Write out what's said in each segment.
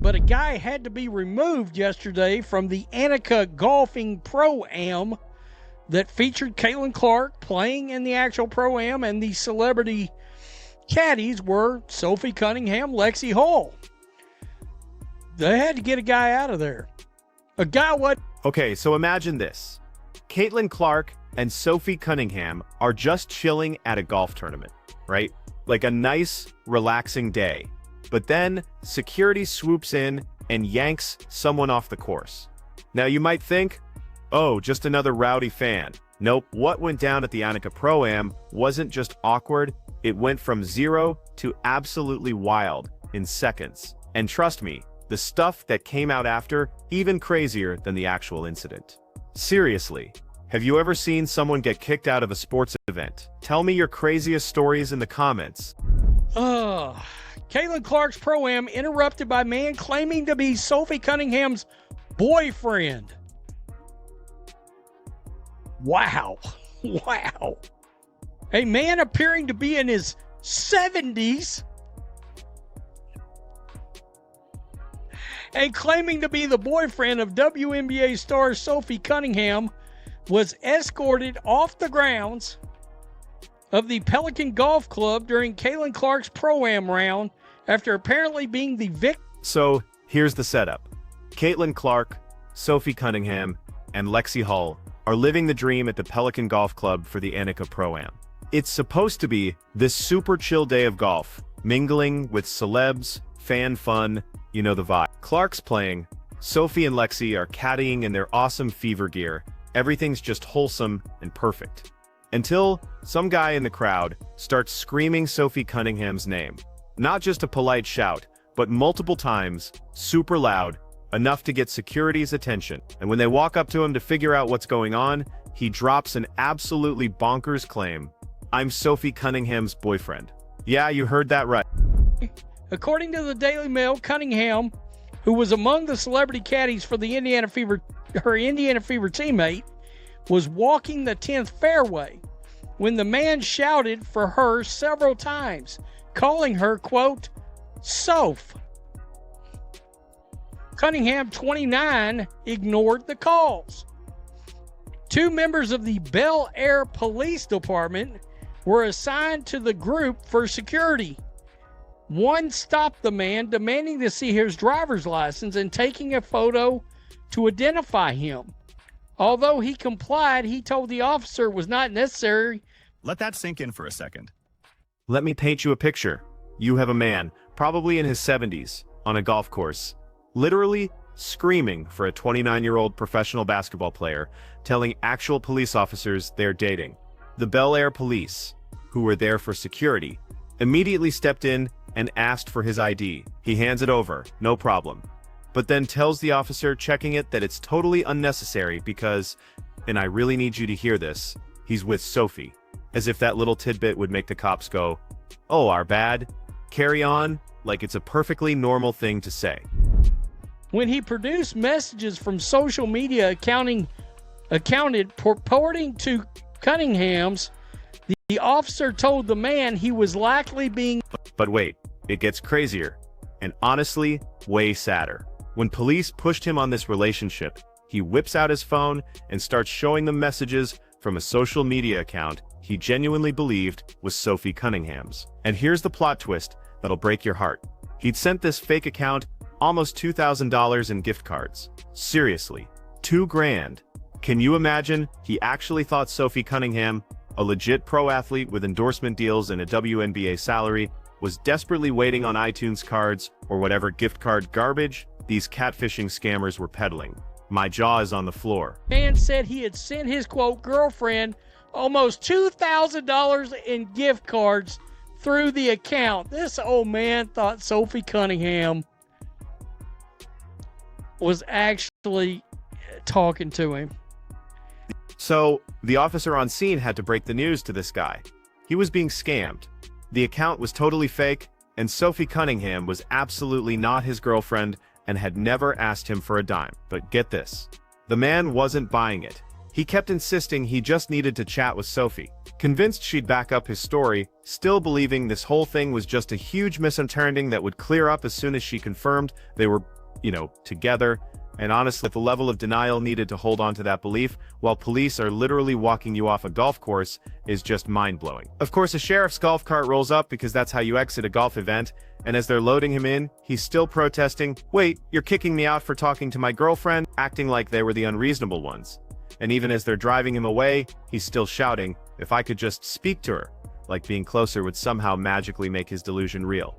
But a guy had to be removed yesterday from the ANNIKA Golfing Pro-Am that featured Caitlin Clark playing in the actual Pro-Am, and the celebrity caddies were Sophie Cunningham, Lexi Hall. They had to get a guy out of there. A guy what? Okay, so imagine this. Caitlin Clark and Sophie Cunningham are just chilling at a golf tournament, right? Like a nice, relaxing day. But then security swoops in and yanks someone off the course. Now you might think, oh, just another rowdy fan. Nope, what went down at the ANNIKA Pro-Am wasn't just awkward, it went from 0 to absolutely wild in seconds. And trust me, the stuff that came out after, even crazier than the actual incident. Seriously, have you ever seen someone get kicked out of a sports event? Tell me your craziest stories in the comments. Caitlin Clark's Pro-Am interrupted by man claiming to be Sophie Cunningham's boyfriend. Wow. Wow. A man appearing to be in his 70s and claiming to be the boyfriend of WNBA star Sophie Cunningham was escorted off the grounds of the Pelican Golf Club during Caitlin Clark's Pro-Am round after apparently being the victim. So here's the setup. Caitlin Clark, Sophie Cunningham, and Lexi Hall are living the dream at the Pelican Golf Club for the ANNIKA Pro-Am. It's supposed to be this super chill day of golf, mingling with celebs, fan fun, you know the vibe. Clark's playing, Sophie and Lexi are caddying in their awesome fever gear. Everything's just wholesome and perfect. Until some guy in the crowd starts screaming Sophie Cunningham's name. Not just a polite shout, but multiple times, super loud, enough to get security's attention. And when they walk up to him to figure out what's going on, he drops an absolutely bonkers claim. I'm Sophie Cunningham's boyfriend. Yeah, you heard that right. According to the Daily Mail, Cunningham, who was among the celebrity caddies for the Indiana Fever, her Indiana Fever teammate, was walking the 10th fairway when the man shouted for her several times, calling her, quote, Soph. Cunningham, 29, ignored the calls. Two members of the Bel Air Police Department were assigned to the group for security. One stopped the man, demanding to see his driver's license and taking a photo to identify him. Although he complied, he told the officer it was not necessary. Let that sink in for a second. Let me paint you a picture. You have a man, probably in his 70s, on a golf course, literally screaming for a 29-year-old professional basketball player, telling actual police officers they're dating. The Bel Air police, who were there for security, immediately stepped in and asked for his ID. He hands it over, no problem, but then tells the officer checking it that it's totally unnecessary because, and I really need you to hear this, he's with Sophie. As if that little tidbit would make the cops go, oh, our bad, carry on, like it's a perfectly normal thing to say. When he produced messages from social media accounted purporting to Cunningham's, the officer told the man he was likely being... But wait, it gets crazier, and honestly, way sadder. When police pushed him on this relationship, he whips out his phone and starts showing them messages from a social media account he genuinely believed was Sophie Cunningham's. And here's the plot twist that'll break your heart. He'd sent this fake account almost $2,000 in gift cards. Seriously, $2,000. Can you imagine he actually thought Sophie Cunningham, a legit pro athlete with endorsement deals and a WNBA salary, was desperately waiting on iTunes cards or whatever gift card garbage these catfishing scammers were peddling? My jaw is on the floor. Man said he had sent his, quote, girlfriend almost $2,000 in gift cards through the account. This old man thought Sophie Cunningham was actually talking to him. So, the officer on scene had to break the news to this guy. He was being scammed. The account was totally fake, and Sophie Cunningham was absolutely not his girlfriend and had never asked him for a dime. But get this, the man wasn't buying it. He kept insisting he just needed to chat with Sophie. Convinced she'd back up his story, still believing this whole thing was just a huge misunderstanding that would clear up as soon as she confirmed they were, together. And honestly, the level of denial needed to hold on to that belief while police are literally walking you off a golf course is just mind-blowing. Of course, a sheriff's golf cart rolls up because that's how you exit a golf event, and as they're loading him in, he's still protesting, "Wait, you're kicking me out for talking to my girlfriend," acting like they were the unreasonable ones. And even as they're driving him away, he's still shouting, "If I could just speak to her," like being closer would somehow magically make his delusion real.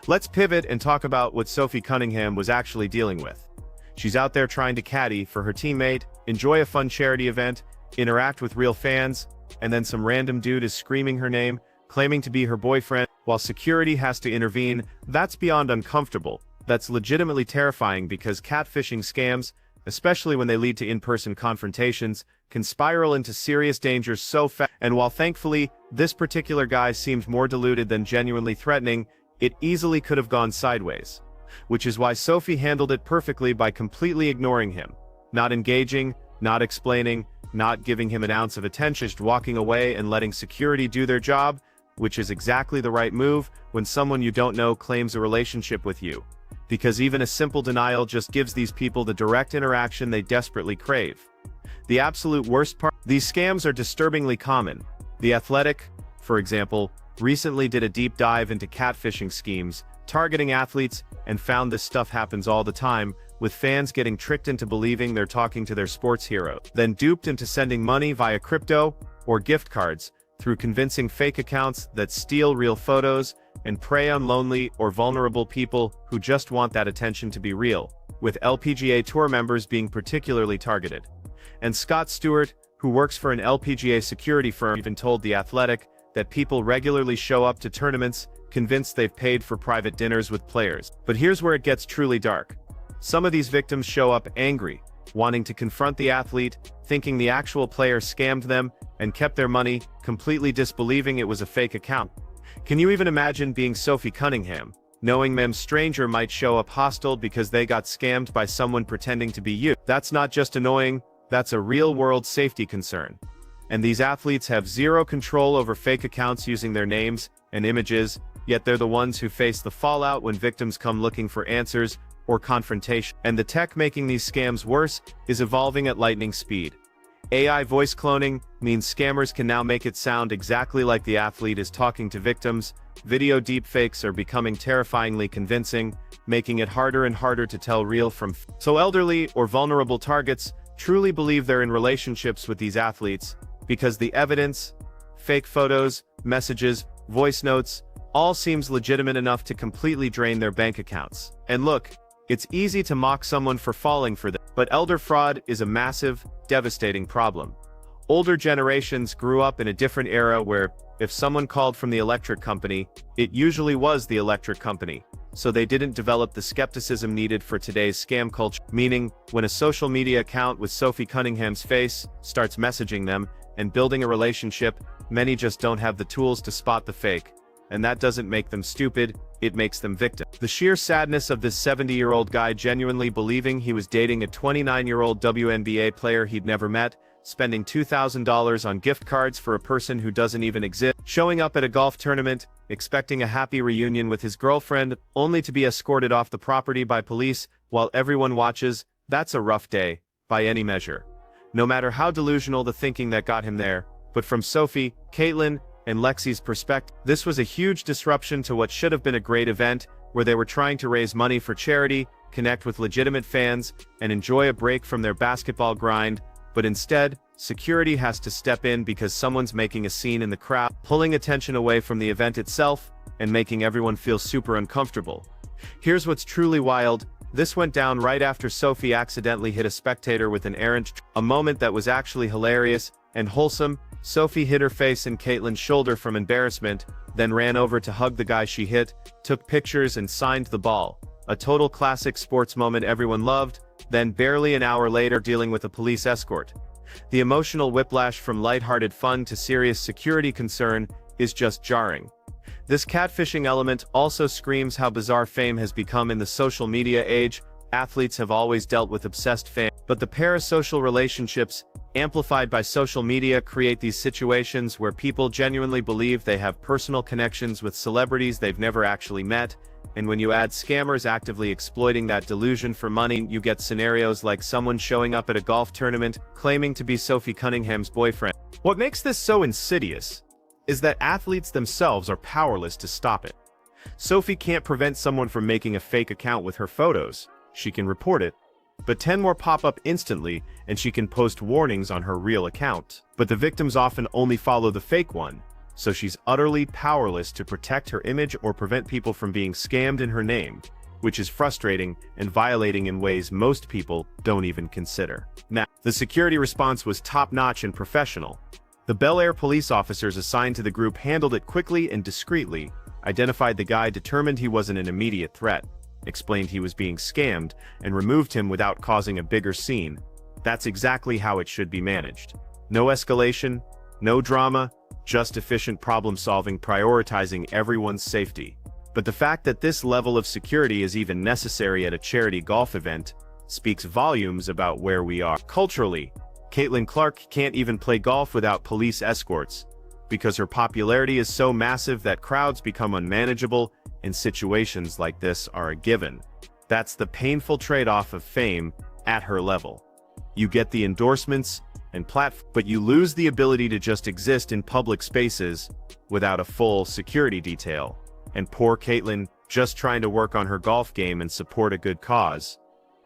Let's pivot and talk about what Sophie Cunningham was actually dealing with. She's out there trying to caddy for her teammate, enjoy a fun charity event, interact with real fans, and then some random dude is screaming her name, claiming to be her boyfriend, while security has to intervene. That's beyond uncomfortable. That's legitimately terrifying because catfishing scams, especially when they lead to in-person confrontations, can spiral into serious dangers so fast. And while thankfully, this particular guy seemed more deluded than genuinely threatening, it easily could have gone sideways. Which is why Sophie handled it perfectly by completely ignoring him. Not engaging, not explaining, not giving him an ounce of attention, just walking away and letting security do their job, which is exactly the right move when someone you don't know claims a relationship with you. Because even a simple denial just gives these people the direct interaction they desperately crave. The absolute worst part, these scams are disturbingly common. The Athletic, for example, recently did a deep dive into catfishing schemes, targeting athletes, and found this stuff happens all the time, with fans getting tricked into believing they're talking to their sports hero, then duped into sending money via crypto or gift cards, through convincing fake accounts that steal real photos and prey on lonely or vulnerable people who just want that attention to be real, with LPGA Tour members being particularly targeted. And Scott Stewart, who works for an LPGA security firm, even told The Athletic that people regularly show up to tournaments convinced they've paid for private dinners with players. But here's where it gets truly dark. Some of these victims show up angry, wanting to confront the athlete, thinking the actual player scammed them and kept their money, completely disbelieving it was a fake account. Can you even imagine being Sophie Cunningham, knowing them stranger might show up hostile because they got scammed by someone pretending to be you? That's not just annoying, that's a real-world safety concern. And these athletes have zero control over fake accounts using their names and images, yet they're the ones who face the fallout when victims come looking for answers or confrontation. And the tech making these scams worse is evolving at lightning speed. AI voice cloning means scammers can now make it sound exactly like the athlete is talking to victims. Video deepfakes are becoming terrifyingly convincing, making it harder and harder to tell real from fake. So elderly or vulnerable targets truly believe they're in relationships with these athletes because the evidence, fake photos, messages, voice notes, all seems legitimate enough to completely drain their bank accounts. And look, it's easy to mock someone for falling for this, but elder fraud is a massive, devastating problem. Older generations grew up in a different era where, if someone called from the electric company, it usually was the electric company, so they didn't develop the skepticism needed for today's scam culture. Meaning, when a social media account with Sophie Cunningham's face starts messaging them and building a relationship, many just don't have the tools to spot the fake. And that doesn't make them stupid, it makes them victims. The sheer sadness of this 70-year-old guy genuinely believing he was dating a 29-year-old WNBA player he'd never met, spending $2,000 on gift cards for a person who doesn't even exist, showing up at a golf tournament, expecting a happy reunion with his girlfriend, only to be escorted off the property by police while everyone watches. That's a rough day, by any measure. No matter how delusional the thinking that got him there, but from Sophie, Caitlin, and Lexi's perspective, this was a huge disruption to what should have been a great event, where they were trying to raise money for charity, connect with legitimate fans, and enjoy a break from their basketball grind. But instead, security has to step in because someone's making a scene in the crowd, pulling attention away from the event itself, and making everyone feel super uncomfortable. Here's what's truly wild. This went down right after Sophie accidentally hit a spectator with an errant, a moment that was actually hilarious and wholesome. Sophie hit her face in Caitlin's shoulder from embarrassment, then ran over to hug the guy she hit, took pictures and signed the ball. A total classic sports moment everyone loved, then barely an hour later dealing with a police escort. The emotional whiplash from lighthearted fun to serious security concern is just jarring. This catfishing element also screams how bizarre fame has become in the social media age. Athletes have always dealt with obsessed fans, but the parasocial relationships, amplified by social media, create these situations where people genuinely believe they have personal connections with celebrities they've never actually met, and when you add scammers actively exploiting that delusion for money, you get scenarios like someone showing up at a golf tournament, claiming to be Sophie Cunningham's boyfriend. What makes this so insidious is that athletes themselves are powerless to stop it. Sophie can't prevent someone from making a fake account with her photos. She can report it, but 10 more pop up instantly, and she can post warnings on her real account. But the victims often only follow the fake one, so she's utterly powerless to protect her image or prevent people from being scammed in her name, which is frustrating and violating in ways most people don't even consider. Now, the security response was top-notch and professional. The Bel Air police officers assigned to the group handled it quickly and discreetly, identified the guy, determined he wasn't an immediate threat, explained he was being scammed, and removed him without causing a bigger scene. That's exactly how it should be managed. No escalation, no drama, just efficient problem-solving, prioritizing everyone's safety. But the fact that this level of security is even necessary at a charity golf event speaks volumes about where we are. Culturally, Caitlin Clark can't even play golf without police escorts, because her popularity is so massive that crowds become unmanageable, and situations like this are a given. That's the painful trade-off of fame at her level. You get the endorsements and but you lose the ability to just exist in public spaces without a full security detail. And poor Caitlin, just trying to work on her golf game and support a good cause,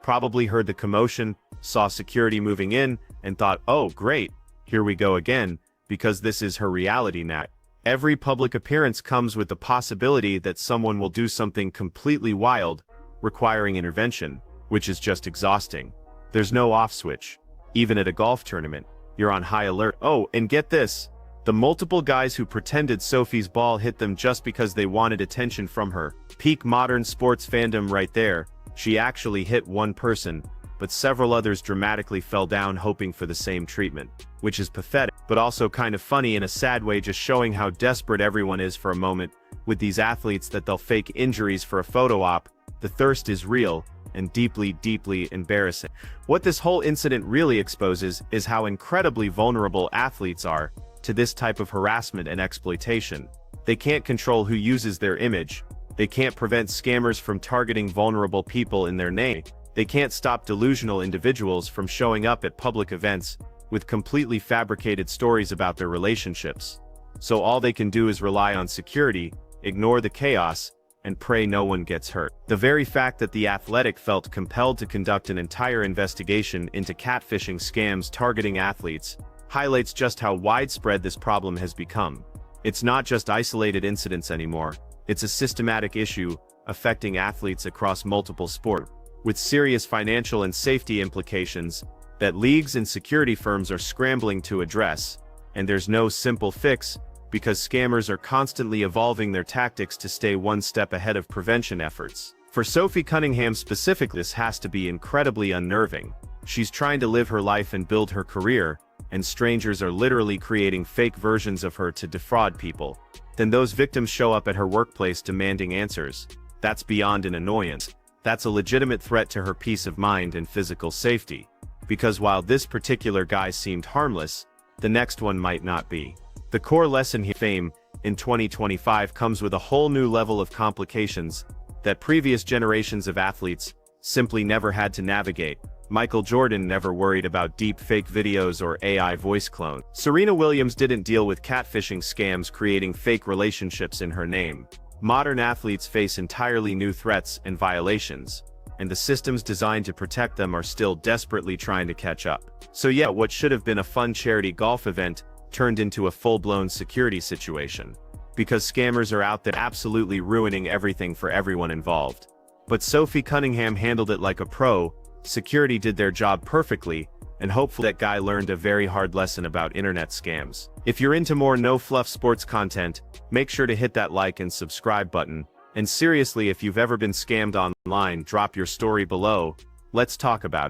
probably heard the commotion, saw security moving in, and thought, oh great, here we go again, because this is her reality now. Every public appearance comes with the possibility that someone will do something completely wild, requiring intervention, which is just exhausting. There's no off switch. Even at a golf tournament, you're on high alert. Oh, and get this, the multiple guys who pretended Sophie's ball hit them just because they wanted attention from her. Peak modern sports fandom right there. She actually hit one person, but several others dramatically fell down hoping for the same treatment, which is pathetic, but also kind of funny in a sad way, just showing how desperate everyone is for a moment with these athletes that they'll fake injuries for a photo op. The thirst is real and deeply, deeply embarrassing. What this whole incident really exposes is how incredibly vulnerable athletes are to this type of harassment and exploitation. They can't control who uses their image. They can't prevent scammers from targeting vulnerable people in their name. They can't stop delusional individuals from showing up at public events with completely fabricated stories about their relationships. So all they can do is rely on security, ignore the chaos, and pray no one gets hurt. The very fact that The Athletic felt compelled to conduct an entire investigation into catfishing scams targeting athletes highlights just how widespread this problem has become. It's not just isolated incidents anymore. It's a systematic issue affecting athletes across multiple sports, with serious financial and safety implications that leagues and security firms are scrambling to address. And there's no simple fix, because scammers are constantly evolving their tactics to stay one step ahead of prevention efforts. For Sophie Cunningham specifically, this has to be incredibly unnerving. She's trying to live her life and build her career, and strangers are literally creating fake versions of her to defraud people. Then those victims show up at her workplace demanding answers. That's beyond an annoyance. That's a legitimate threat to her peace of mind and physical safety. Because while this particular guy seemed harmless, the next one might not be. The core lesson here: fame in 2025 comes with a whole new level of complications that previous generations of athletes simply never had to navigate. Michael Jordan never worried about deep fake videos or AI voice clones. Serena Williams didn't deal with catfishing scams creating fake relationships in her name. Modern athletes face entirely new threats and violations, and the systems designed to protect them are still desperately trying to catch up. So yeah, what should have been a fun charity golf event turned into a full-blown security situation, because scammers are out there absolutely ruining everything for everyone involved. But Sophie Cunningham handled it like a pro. Security did their job perfectly, and hopefully that guy learned a very hard lesson about internet scams. If you're into more no-fluff sports content, make sure to hit that like and subscribe button. And seriously, if you've ever been scammed online, drop your story below. Let's talk about it.